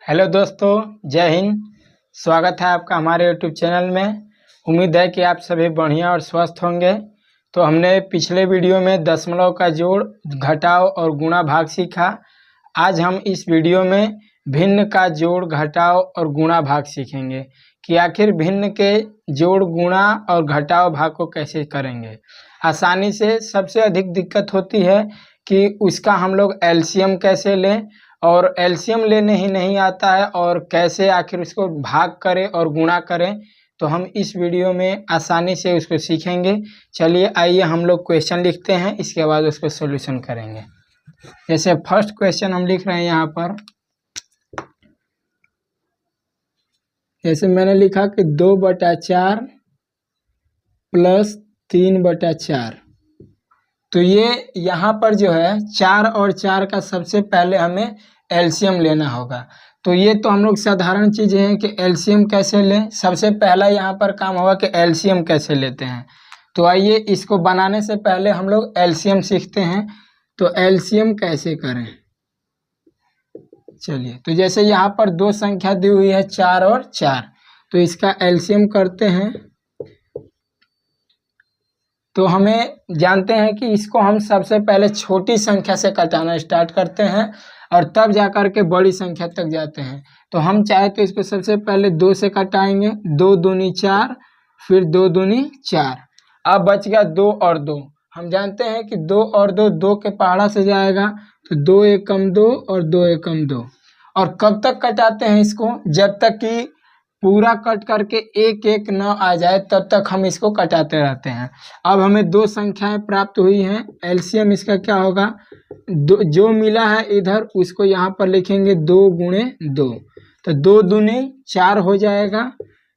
Hello दोस्तों, जय हिंद। स्वागत है आपका हमारे यूट्यूब चैनल में। उम्मीद है कि आप सभी बढ़िया और स्वस्थ होंगे। तो हमने पिछले वीडियो में दशमलव का जोड़, घटाव और गुणा भाग सीखा। आज हम इस वीडियो में भिन्न का जोड़, घटाव और गुणा भाग सीखेंगे कि आखिर भिन्न के जोड़, गुणा और घटाव भाग को कैसे करेंगे आसानी से। सबसे अधिक दिक्कत होती है कि उसका हम लोग एलसीएम कैसे लें, और एलसीएम लेने ही नहीं आता है और कैसे आखिर उसको भाग करें और गुणा करें। तो हम इस वीडियो में आसानी से उसको सीखेंगे। चलिए आइए हम लोग क्वेश्चन लिखते हैं, इसके बाद उसको सॉल्यूशन करेंगे। जैसे फर्स्ट क्वेश्चन हम लिख रहे हैं यहाँ पर, जैसे मैंने लिखा कि 2/4 प्लस 3/4। तो ये यहाँ पर जो है 4 और 4 का सबसे पहले हमें एलसीएम लेना होगा। तो ये तो हम लोग साधारण चीज़ें हैं कि एलसीएम कैसे लें। सबसे पहला यहाँ पर काम होगा कि एलसीएम कैसे लेते हैं। तो आइए इसको बनाने से पहले हम लोग एलसीएम सीखते हैं। तो एलसीएम कैसे करें, चलिए। तो जैसे यहाँ पर दो संख्या दी हुई है 4 और 4, तो इसका एलसीएम करते हैं। तो हमें जानते हैं कि इसको हम सबसे पहले छोटी संख्या से घटाना स्टार्ट करते हैं और तब जाकर के बड़ी संख्या तक जाते हैं। तो हम चाहे तो इसको सबसे पहले 2 से घटाएंगे, 2 दूनी 4, फिर 2 दूनी 4। अब बच गया 2 और 2। हम जानते हैं कि 2 और 2 2 के पहाड़ा से जाएगा, तो 2 एकम 2 और 2 एकम 2। और कब तक घटाते हैं इसको, जब तक कि पूरा कट करके एक एक न आ जाए तब तक हम इसको घटाते रहते हैं। अब हमें दो संख्याएं प्राप्त हुई हैं। एलसीएम इसका क्या होगा, जो मिला है इधर उसको यहाँ पर लिखेंगे 2 गुणे 2। तो 2 दूनी 4 हो जाएगा,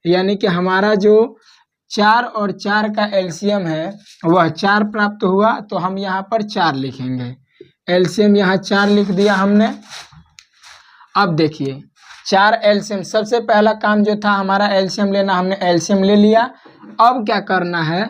यानी कि हमारा जो 4 और 4 का एलसीएम है वह 4 प्राप्त हुआ। तो हम यहाँ पर 4 लिखेंगे। एलसीएम यहाँ 4 लिख दिया हमने। अब देखिए 4 एलसीएम, सबसे पहला काम जो था हमारा एलसीएम लेना, हमने एलसीएम ले लिया। अब क्या करना है,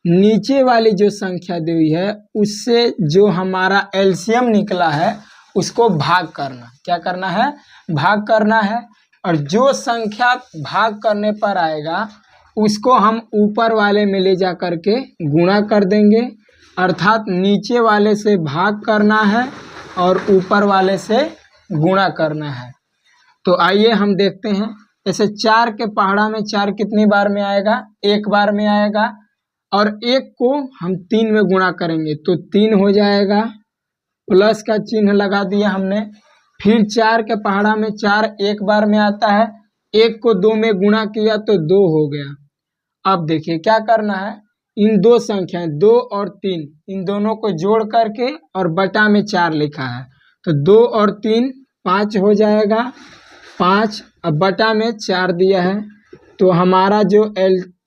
नीचे वाली जो संख्या दी हुई है उससे जो हमारा एलसीएम निकला है उसको भाग करना। क्या करना है, भाग करना है। और जो संख्या भाग करने पर आएगा उसको हम ऊपर वाले में ले जा करके गुणा कर देंगे। अर्थात नीचे वाले से भाग करना है और ऊपर वाले से गुणा करना है। तो आइए हम देखते हैं। जैसे 4 के पहाड़ा में 4 कितनी बार में आएगा, एक बार में आएगा। और 1 को हम 3 में गुणा करेंगे तो 3 हो जाएगा, प्लस का चिन्ह लगा दिया हमने। फिर 4 के पहाड़ा में 4 एक बार में आता है, 1 को 2 में गुणा किया तो 2 हो गया। अब देखिए क्या करना है, इन दो संख्याएं 2 और 3 इन दोनों को जोड़ करके और बटा में 4 लिखा है, तो 2 और 3 5 हो जाएगा, 5। अब बटा में 4 दिया है। तो हमारा जो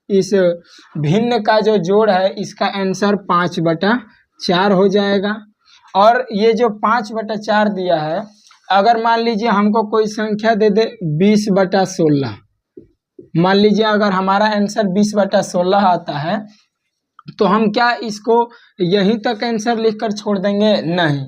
इस भिन्न का जो जोड़ है इसका आंसर 5/4 हो जाएगा। और ये जो 5/4 दिया है, अगर मान लीजिए हमको कोई संख्या दे दे 20/16, मान लीजिए अगर हमारा आंसर 20/16 आता है, तो हम क्या इसको यहीं तक आंसर लिखकर छोड़ देंगे? नहीं,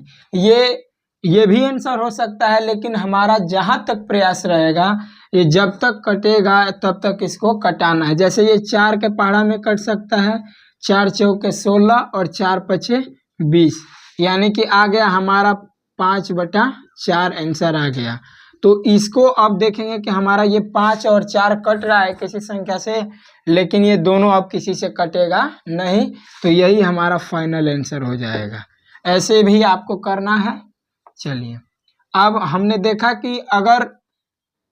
ये भी आंसर हो सकता है, लेकिन हमारा जहाँ तक प्रयास रहेगा, ये जब तक कटेगा तब तक इसको कटाना है। जैसे ये 4 के पहाड़ा में कट सकता है, 4 चौके 16 और 4 पचे 20, यानी कि आ गया हमारा 5/4 आंसर आ गया। तो इसको अब देखेंगे कि हमारा ये 5 और 4 कट रहा है किसी संख्या से, लेकिन ये दोनों अब किसी से कटेगा नहीं। तो यही हमारा फाइनल आंसर हो जाएगा। ऐसे भी आपको करना है। चलिए, अब हमने देखा कि अगर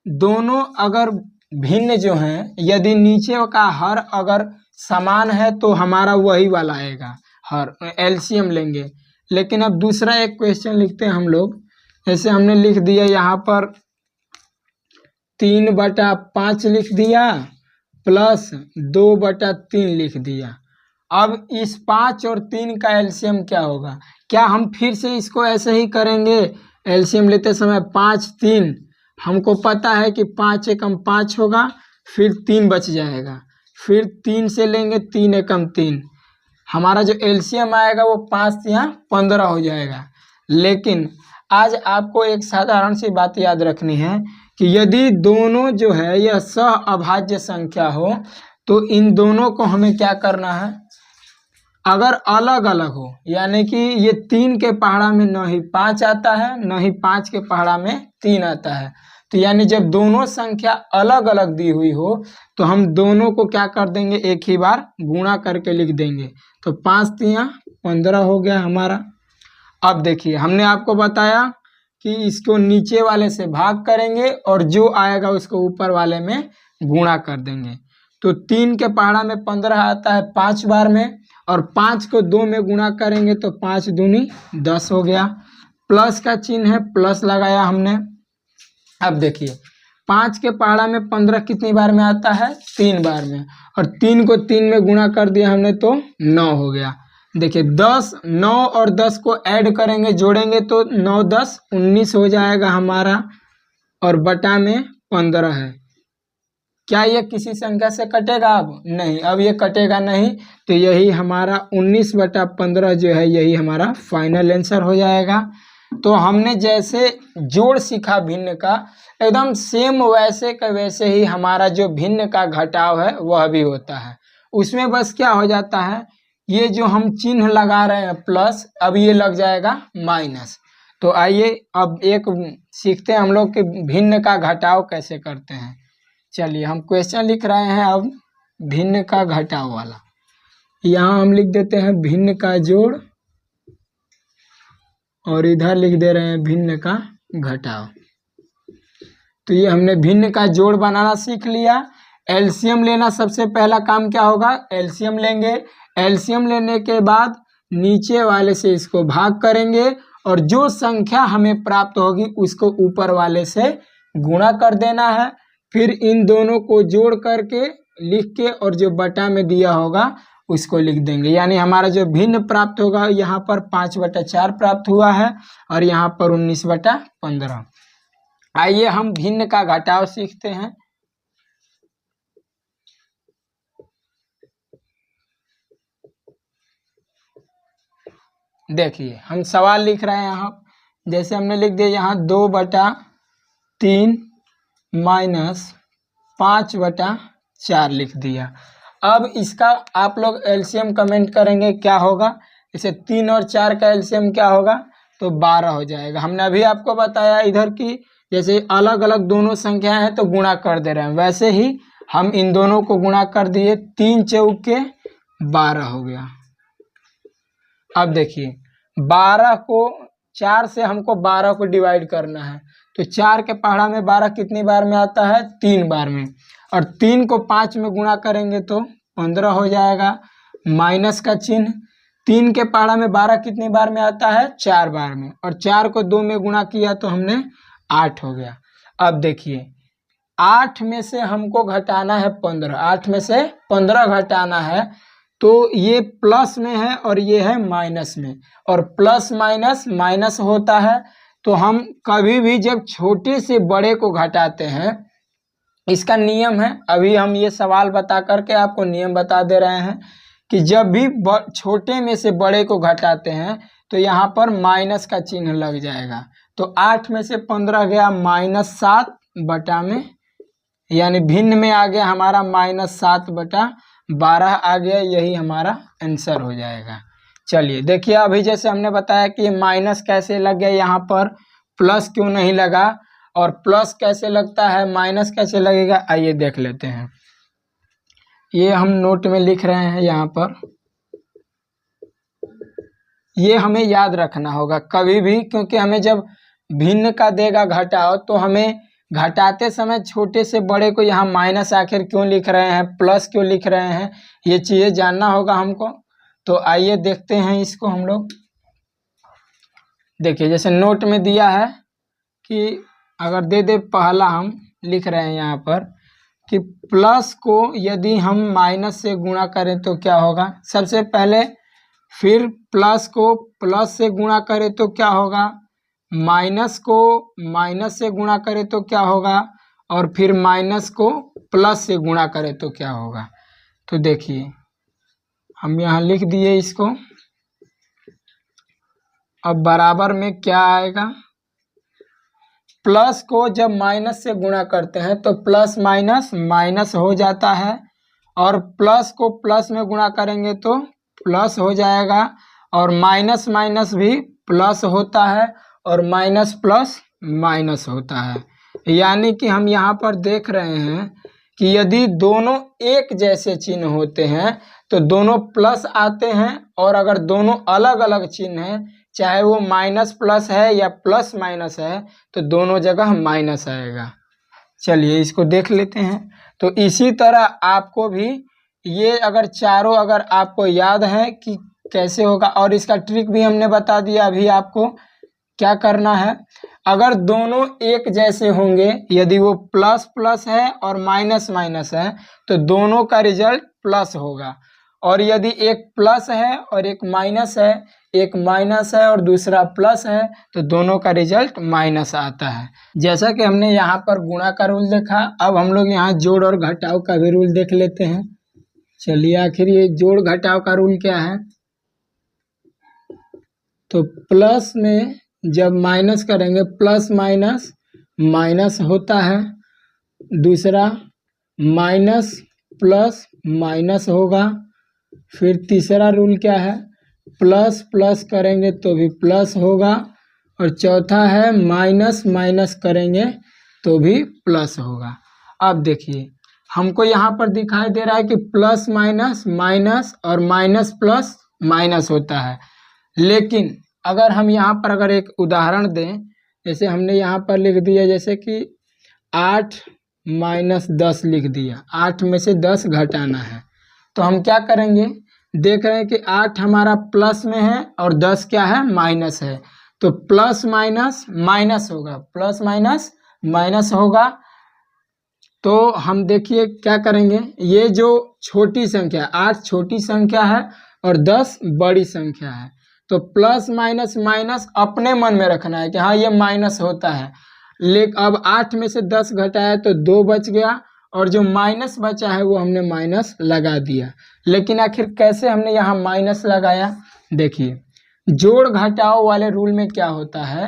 दोनों अगर भिन्न जो हैं, यदि नीचे का हर अगर समान है तो हमारा वही वाला आएगा, हर एलसीएम लेंगे। लेकिन अब दूसरा एक क्वेश्चन लिखते हैं हम लोग। जैसे हमने लिख दिया यहाँ पर 3/5 लिख दिया, प्लस 2/3 लिख दिया। अब इस 5 और 3 का एलसीएम क्या होगा? क्या हम फिर से इसको ऐसे ही करेंगे? एलसीएम लेते समय 5 3, हमको पता है कि 5 एकम 5 होगा, फिर 3 बच जाएगा, फिर 3 से लेंगे 3 एकम 3, हमारा जो एलसीएम आएगा वो 5 या 15 हो जाएगा। लेकिन आज आपको एक साधारण सी बात याद रखनी है कि यदि दोनों जो है यह सह अभाज्य संख्या हो तो इन दोनों को हमें क्या करना है, अगर अलग अलग हो, यानी कि ये 3 के पहाड़ा में न ही 5 आता है न ही 5 के पहाड़ा में 3 आता है, तो यानी जब दोनों संख्या अलग अलग दी हुई हो तो हम दोनों को क्या कर देंगे, एक ही बार गुणा करके लिख देंगे। तो 5 तिया 15 हो गया हमारा। अब देखिए हमने आपको बताया कि इसको नीचे वाले से भाग करेंगे और जो आएगा उसको ऊपर वाले में गुणा कर देंगे। तो 3 के पहाड़ा में 15 आता है 5 बार में, और 5 को 2 में गुणा करेंगे तो 5 दूनी 10 हो गया। प्लस का चिन्ह है, प्लस लगाया हमने। अब देखिए 5 के पहाड़ा में 15 कितनी बार में आता है, 3 बार में, और 3 को 3 में गुणा कर दिया हमने तो 9 हो गया। देखिए 10, 9 और 10 को ऐड करेंगे, जोड़ेंगे तो 9 10 19 हो जाएगा हमारा, और बटा में 15 है। क्या ये किसी संख्या से कटेगा? अब नहीं, अब ये कटेगा नहीं, तो यही हमारा 19/15 जो है यही हमारा फाइनल आंसर हो जाएगा। तो हमने जैसे जोड़ सीखा भिन्न का, एकदम सेम वैसे का वैसे ही हमारा जो भिन्न का घटाव है वह भी होता है। उसमें बस क्या हो जाता है, ये जो हम चिन्ह लगा रहे हैं प्लस, अब ये लग जाएगा माइनस। तो आइए अब एक सीखते हैं हम लोग कि भिन्न का घटाव कैसे करते हैं। चलिए हम क्वेश्चन लिख रहे हैं अब भिन्न का घटाव वाला। यहाँ हम लिख देते हैं भिन्न का जोड़, और इधर लिख दे रहे हैं भिन्न का घटाव। तो ये हमने भिन्न का जोड़ बनाना सीख लिया। एलसीएम लेना सबसे पहला काम क्या होगा, एलसीएम लेंगे। एलसीएम लेने के बाद नीचे वाले से इसको भाग करेंगे, और जो संख्या हमें प्राप्त होगी उसको ऊपर वाले से गुणा कर देना है। फिर इन दोनों को जोड़ करके लिख के और जो बटा में दिया होगा उसको लिख देंगे। यानी हमारा जो भिन्न प्राप्त होगा यहाँ पर 5/4 प्राप्त हुआ है, और यहाँ पर 19/15। आइए हम भिन्न का घटाव सीखते हैं। देखिए हम सवाल लिख रहे हैं यहाँ, जैसे हमने लिख दिया यहाँ 2/3 माइनस 5/4 लिख दिया। अब इसका आप लोग एलसीएम कमेंट करेंगे क्या होगा, जैसे 3 और 4 का एलसीएम क्या होगा, तो 12 हो जाएगा। हमने अभी आपको बताया इधर की जैसे अलग अलग दोनों संख्याएं हैं तो गुणा कर दे रहे हैं, वैसे ही हम इन दोनों को गुणा कर दिए, 3 चौके 12 हो गया। अब देखिए 12 को 4 से हमको 12 को डिवाइड करना है, तो 4 के पहाड़ा में 12 कितनी बार में आता है, 3 बार में, और 3 को 5 में गुणा करेंगे तो 15 हो जाएगा। माइनस का चिन्ह, 3 के पहाड़ा में 12 कितनी बार में आता है, 4 बार में, और 4 को 2 में गुणा किया तो हमने 8 हो गया। अब देखिए 8 में से हमको घटाना है 15, 8 में से 15 घटाना है, तो ये प्लस में है और ये है माइनस में, और प्लस माइनस माइनस होता है। तो हम कभी भी जब छोटे से बड़े को घटाते हैं, इसका नियम है, अभी हम ये सवाल बता करके आपको नियम बता दे रहे हैं कि जब भी छोटे में से बड़े को घटाते हैं तो यहाँ पर माइनस का चिन्ह लग जाएगा। तो 8 में से 15 गया -7 बटा में, यानी भिन्न में आ गया हमारा -7/12 आ गया, यही हमारा आंसर हो जाएगा। चलिए देखिए अभी जैसे हमने बताया कि माइनस कैसे लग गया, यहाँ पर प्लस क्यों नहीं लगा, और प्लस कैसे लगता है माइनस कैसे लगेगा, आइए देख लेते हैं। ये हम नोट में लिख रहे हैं यहाँ पर, ये हमें याद रखना होगा कभी भी, क्योंकि हमें जब भिन्न का देगा घटाओ तो हमें घटाते समय छोटे से बड़े को यहाँ माइनस आखिर क्यों लिख रहे हैं, प्लस क्यों लिख रहे हैं, ये चीज़ें जानना होगा हमको। तो आइए देखते हैं इसको हम लोग। देखिए जैसे नोट में दिया है कि अगर दे पहला हम लिख रहे हैं यहाँ पर कि प्लस को यदि हम माइनस से गुणा करें तो क्या होगा, सबसे पहले फिर प्लस को प्लस से गुणा करें तो क्या होगा, माइनस को माइनस से गुणा करें तो क्या होगा, और फिर माइनस को प्लस से गुणा करें तो क्या होगा। तो देखिए हम यहाँ लिख दिए इसको। अब बराबर में क्या आएगा, प्लस को जब माइनस से गुणा करते हैं तो प्लस माइनस माइनस हो जाता है, और प्लस को प्लस में गुणा करेंगे तो प्लस हो जाएगा, और माइनस माइनस भी प्लस होता है, और माइनस प्लस माइनस होता है। यानी कि हम यहाँ पर देख रहे हैं कि यदि दोनों एक जैसे चिन्ह होते हैं तो दोनों प्लस आते हैं, और अगर दोनों अलग अलग चिन्ह हैं, चाहे वो माइनस प्लस है या प्लस माइनस है, तो दोनों जगह माइनस आएगा। चलिए इसको देख लेते हैं। तो इसी तरह आपको भी ये अगर चारों अगर आपको याद है कि कैसे होगा, और इसका ट्रिक भी हमने बता दिया अभी आपको क्या करना है। अगर दोनों एक जैसे होंगे, यदि वो प्लस प्लस है और माइनस माइनस है, तो दोनों का रिजल्ट प्लस होगा, और यदि एक प्लस है और एक माइनस है, एक माइनस है और दूसरा प्लस है, तो दोनों का रिजल्ट माइनस आता है। जैसा कि हमने यहाँ पर गुणा का रूल देखा, अब हम लोग यहाँ जोड़ और घटाव का भी रूल देख लेते हैं। चलिए आखिर ये जोड़ घटाव का रूल क्या है। तो प्लस में जब माइनस करेंगे, प्लस माइनस माइनस होता है, दूसरा माइनस प्लस माइनस होगा, फिर तीसरा रूल क्या है, प्लस प्लस करेंगे तो भी प्लस होगा, और चौथा है माइनस माइनस करेंगे तो भी प्लस होगा। अब देखिए हमको यहाँ पर दिखाई दे रहा है कि प्लस माइनस माइनस और माइनस प्लस माइनस होता है, लेकिन अगर हम यहाँ पर अगर एक उदाहरण दें, जैसे हमने यहाँ पर लिख दिया जैसे कि 8 माइनस 10 लिख दिया, 8 में से 10 घटाना है, तो हम क्या करेंगे, देख रहे हैं कि 8 हमारा प्लस में है और 10 क्या है, माइनस है, तो प्लस माइनस माइनस होगा, प्लस माइनस माइनस होगा। तो हम देखिए क्या करेंगे, ये जो छोटी संख्या 8 छोटी संख्या है और 10 बड़ी संख्या है, तो प्लस माइनस माइनस अपने मन में रखना है कि हाँ ये माइनस होता है, लेकिन अब 8 में से 10 घटाया तो 2 बच गया, और जो माइनस बचा है वो हमने माइनस लगा दिया। लेकिन आखिर कैसे हमने यहाँ माइनस लगाया, देखिए जोड़ घटाव वाले रूल में क्या होता है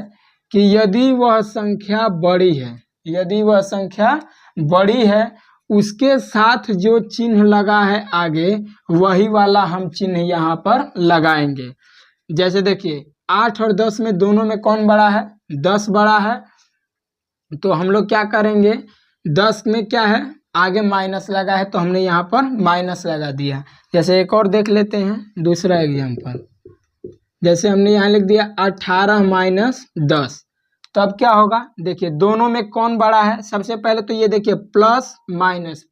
कि यदि वह संख्या बड़ी है, यदि वह संख्या बड़ी है, उसके साथ जो चिन्ह लगा है आगे, वही वाला हम चिन्ह यहाँ पर लगाएंगे। जैसे देखिए 8 और 10 में दोनों में कौन बड़ा है, 10 बड़ा है, तो हम लोग क्या करेंगे, 10 में क्या है आगे माइनस लगा है, तो हमने यहाँ पर माइनस लगा दिया। जैसे एक और देख लेते हैं दूसरा एग्जाम्पल, जैसे हमने यहाँ लिख दिया 18 माइनस 10, तो अब क्या होगा, देखिए दोनों में कौन बड़ा है, सबसे पहले तो ये देखिए प्लस माइनस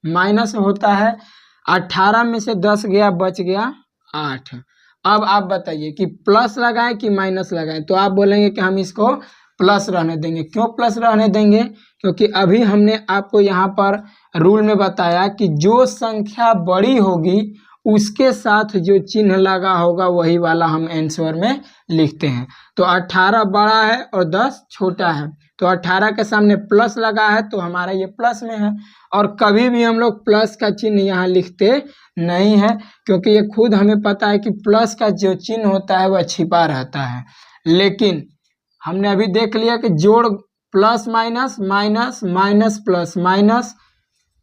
माइनस होता है, 18 में से 10 गया, बच गया 8। अब आप बताइए कि प्लस लगाएं कि माइनस लगाएं, तो आप बोलेंगे कि हम इसको प्लस रहने देंगे। क्यों प्लस रहने देंगे, क्योंकि अभी हमने आपको यहाँ पर रूल में बताया कि जो संख्या बड़ी होगी उसके साथ जो चिन्ह लगा होगा वही वाला हम आंसर में लिखते हैं। तो 18 बड़ा है और 10 छोटा है, तो 18 के सामने प्लस लगा है तो हमारा ये प्लस में है, और कभी भी हम लोग प्लस का चिन्ह यहाँ लिखते नहीं है, क्योंकि ये खुद हमें पता है कि प्लस का जो चिन्ह होता है वह छिपा रहता है। लेकिन हमने अभी देख लिया कि जोड़ plus minus minus minus plus minus,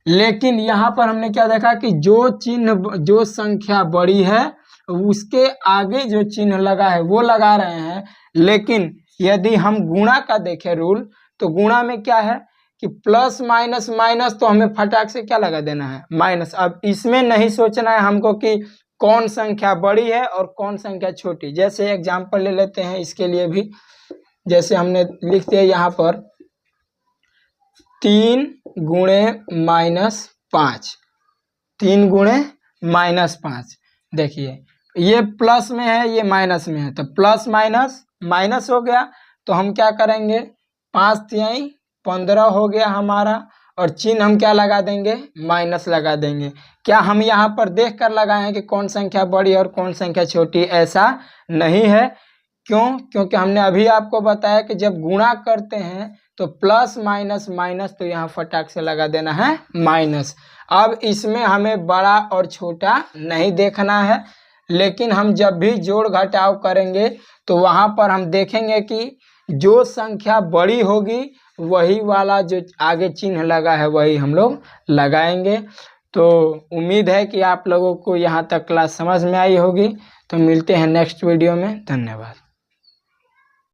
लेकिन यहाँ पर हमने क्या देखा कि जो चिन्ह जो संख्या बड़ी है उसके आगे जो चिन्ह लगा है वो लगा रहे हैं। लेकिन यदि हम गुणा का देखें रूल, तो गुणा में क्या है कि प्लस माइनस माइनस, तो हमें फटाक से क्या लगा देना है, माइनस। अब इसमें नहीं सोचना है हमको कि कौन संख्या बड़ी है और कौन संख्या छोटी। जैसे एग्जाम्पल ले लेते हैं इसके लिए भी, जैसे हमने लिख दिया यहाँ पर 3 गुणे -5, 3 गुणे -5। देखिए ये प्लस में है, ये माइनस में है, तो प्लस माइनस माइनस हो गया, तो हम क्या करेंगे, 5 तिहाई 15 हो गया हमारा, और चिन्ह हम क्या लगा देंगे, माइनस लगा देंगे। क्या हम यहाँ पर देख कर लगाए हैं कि कौन संख्या बड़ी और कौन संख्या छोटी, ऐसा नहीं है। क्यों, क्योंकि हमने अभी आपको बताया कि जब गुणा करते हैं तो प्लस माइनस माइनस, तो यहाँ फटाक से लगा देना है माइनस। अब इसमें हमें बड़ा और छोटा नहीं देखना है, लेकिन हम जब भी जोड़ घटाव करेंगे तो वहाँ पर हम देखेंगे कि जो संख्या बड़ी होगी वही वाला जो आगे चिन्ह लगा है वही हम लोग लगाएंगे। तो उम्मीद है कि आप लोगों को यहाँ तक क्लास समझ में आई होगी। तो मिलते हैं नेक्स्ट वीडियो में। धन्यवाद।